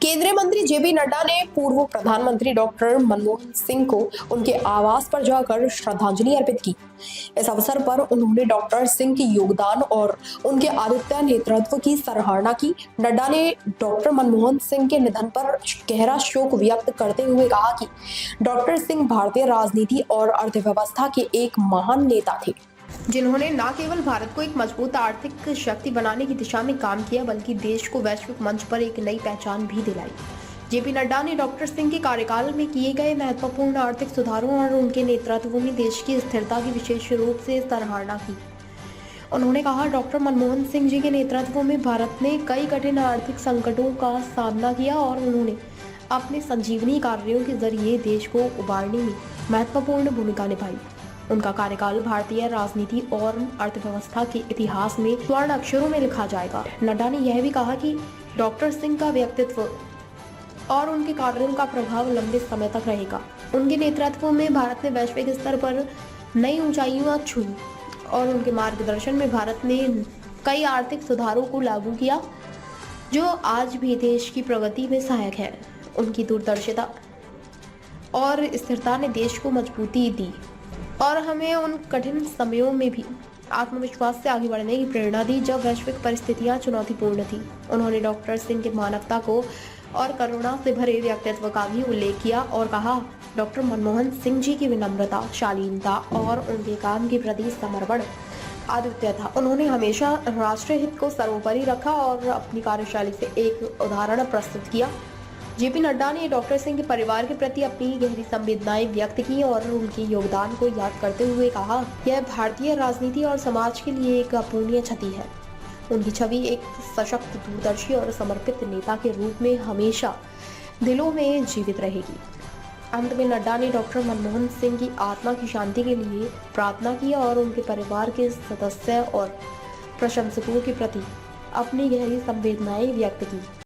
केंद्रीय मंत्री जेपी नड्डा ने पूर्व प्रधानमंत्री डॉक्टर मनमोहन सिंह को उनके आवास पर जाकर श्रद्धांजलि अर्पित की। इस अवसर पर उन्होंने डॉक्टर सिंह के योगदान और उनके आदित्य नेतृत्व की सराहना की। नड्डा ने डॉक्टर मनमोहन सिंह के निधन पर गहरा शोक व्यक्त करते हुए कहा कि डॉक्टर सिंह भारतीय राजनीति और अर्थव्यवस्था के एक महान नेता थे, जिन्होंने न केवल भारत को एक मजबूत आर्थिक शक्ति बनाने की दिशा में काम किया, बल्कि देश को वैश्विक मंच पर एक नई पहचान भी दिलाई। जेपी नड्डा ने डॉक्टर सिंह के कार्यकाल में किए गए महत्वपूर्ण आर्थिक सुधारों और उनके नेतृत्व में देश की स्थिरता की विशेष रूप से सराहना की। उन्होंने कहा, डॉक्टर मनमोहन सिंह जी के नेतृत्व में भारत ने कई कठिन आर्थिक संकटों का सामना किया और उन्होंने अपने संजीवनी कार्यों के जरिए देश को उबारने में महत्वपूर्ण भूमिका निभाई। उनका कार्यकाल भारतीय राजनीति और अर्थव्यवस्था के इतिहास में स्वर्ण अक्षरों में लिखा जाएगा। नड्डा ने यह भी कहा कि डॉक्टर सिंह का व्यक्तित्व और उनके कार्यों का प्रभाव लंबे समय तक रहेगा। उनके नेतृत्व में भारत ने वैश्विक स्तर पर नई ऊंचाइयां छुई और उनके मार्गदर्शन में भारत ने कई आर्थिक सुधारों को लागू किया, जो आज भी देश की प्रगति में सहायक है। उनकी दूरदर्शिता और स्थिरता ने देश को मजबूती दी और हमें उन कठिन समयों में भी आत्मविश्वास से आगे बढ़ने की प्रेरणा दी, जब वैश्विक परिस्थितियां चुनौतीपूर्ण थी। उन्होंने डॉक्टर सिंह के मानवता को और करुणा से भरे व्यक्तित्व का भी उल्लेख किया और कहा, डॉक्टर मनमोहन सिंह जी की विनम्रता, शालीनता और उनके काम के प्रति समर्पण अद्वितीय था। उन्होंने हमेशा राष्ट्रीय हित को सर्वोपरि रखा और अपनी कार्यशैली से एक उदाहरण प्रस्तुत किया। जेपी नड्डा ने डॉक्टर सिंह के परिवार के प्रति अपनी गहरी संवेदनाएं व्यक्त की और उनके योगदान को याद करते हुए कहा, यह भारतीय राजनीति और समाज के लिए एक अपूरणीय क्षति है। उनकी छवि एक सशक्त, दूरदर्शी और समर्पित नेता के रूप में हमेशा दिलों में जीवित रहेगी। अंत में नड्डा ने डॉक्टर मनमोहन सिंह की आत्मा की शांति के लिए प्रार्थना की और उनके परिवार के सदस्य और प्रशंसकों के प्रति अपनी गहरी संवेदनाएं व्यक्त की।